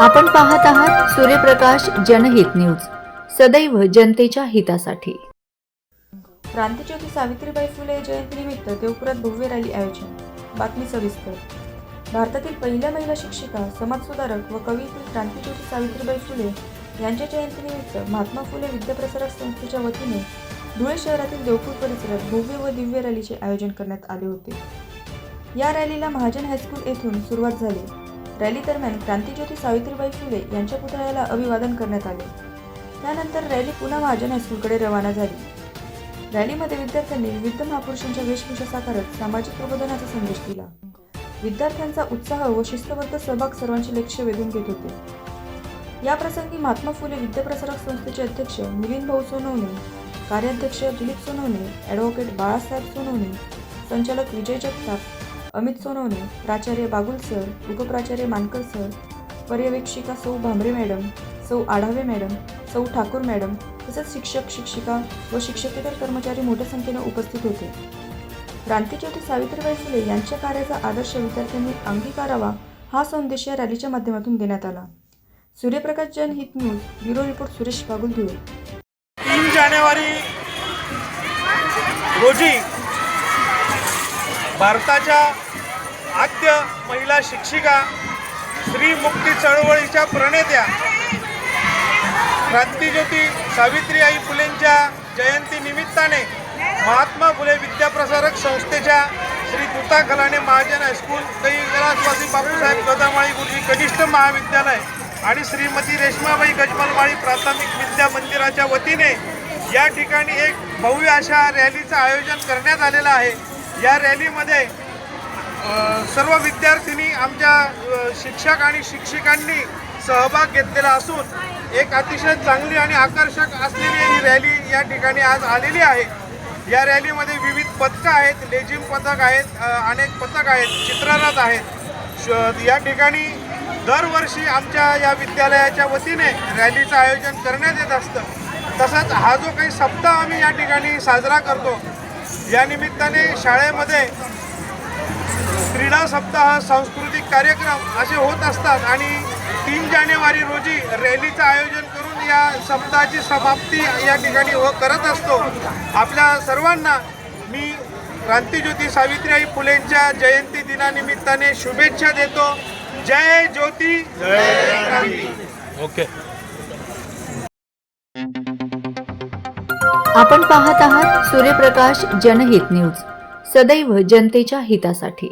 आपण पाहत आहात सूर्यप्रकाश जनहित न्यूज, सदैव जनतेच्या हितासाठी। क्रांतिज्योती सावित्रीबाई फुले जयंतीनिमित्त देवपुरात भव्य रॅली आयोजन। बातमी सविस्तर। भारतातील पहिल्या महिला शिक्षिका, समाजसुधारक व कवयित्री क्रांतिज्योती सावित्रीबाई फुले यांच्या जयंतीनिमित्त महात्मा फुले विद्याप्रसारक संस्थेच्या वतीने धुळे शहरातील देवपूर परिसरात भव्य व दिव्य रॅलीचे आयोजन करण्यात आले होते। या रॅलीला महाजन हायस्कूल येथून सुरुवात झाली। रॅली दरम्यान क्रांतिज्योती सावित्रीबाई फुले यांच्या पुतळ्याला अभिवादन करण्यात आले। त्यानंतर रॅली पुन्हा महाजन हायस्कूलकडे रवाना झाली। रॅलीमध्ये विद्यार्थ्यांनी विविध महापुरुषांच्या वेशभूषा साकारत सामाजिक प्रबोधनाचा संदेश दिला। विद्यार्थ्यांचा उत्साह व शिस्तबद्ध सहभाग सर्वांचे लक्ष वेधून घेत होते। या प्रसंगी महात्मा फुले विद्याप्रसारक संस्थेचे अध्यक्ष मिलिंद भाऊ सोनवणे, कार्याध्यक्ष दिलीप सोनवणे, ॲडव्होकेट बाळासाहेब सोनवणे, संचालक विजय जगताप, अमित सोनवणे, प्राचार्य बागुल सर, उपप्राचार्य मानकर सर, पर्यवेक्षिका सौ भांबरे मॅडम, सौ आढावे मॅडम, सौ ठाकूर मॅडम तसेच शिक्षक, शिक्षिका व शिक्षकेतर कर्मचारी मोठ्या संख्येने उपस्थित होते। क्रांतिज्योती सावित्रीबाई फुले यांच्या कार्याचा आदर्श विद्यार्थ्यांनी अंगीकारावा हा संदेश या रॅलीच्या माध्यमातून देण्यात आला। सूर्यप्रकाश जनहित news bureau report Suresh Bagul, Dhule. 3 जानेवारी रोजी भारताच्या आद्य महिला शिक्षिका, स्त्री मुक्ती चळवळीच्या प्रणेत्या क्रांतिज्योती सावित्रीबाई फुलेंच्या जयंतीनिमित्ताने महात्मा फुले विद्याप्रसारक संस्थेच्या श्री तुता खलाने महाजन हायस्कूल, कैलासवासी बापूसाहेब गदामाळी गुरुजी कनिष्ठ महाविद्यालय आणि श्रीमती रेश्माबाई गजमलमाळी प्राथमिक विद्या मंदिराच्या वतीने या ठिकाणी एक भव्य अशा रॅलीचं आयोजन करण्यात आलेलं आहे। या रॅलीमध्ये सर्व विद्यार्थिनी, आमच्या शिक्षक आणि शिक्षिकांनी सहभाग घेतलेला असून एक अतिशय चांगली आणि आकर्षक असलेली ही रॅली या ठिकाणी आज आलेली आहे। या रॅलीमध्ये विविध पथकं आहेत, लेझिम पथक आहेत, अनेक पथक आहेत, चित्ररथ आहेत। या ठिकाणी दरवर्षी आमच्या या विद्यालयाच्या वतीने रॅलीचं आयोजन करण्यात येत असतं। तसंच हा जो काही सप्ताह आम्ही या ठिकाणी साजरा करतो, या निमित्ताने शाळेमध्ये क्रीडा सप्ताह, सांस्कृतिक कार्यक्रम असे होत असतात आणि 3 जानेवारी रोजी रॅलीचं आयोजन करून या सप्ताहाची समाप्ती या ठिकाणी करत असतो। आपल्या सर्वांना मी क्रांतिज्योती सावित्रीबाई फुलेंच्या जयंती दिनानिमित्ताने शुभेच्छा देतो। जय ज्योती, जय क्रांती। ओके। आपण पाहत आहात सूर्यप्रकाश जनहित न्यूज, सदैव जनतेच्या हितासाठी।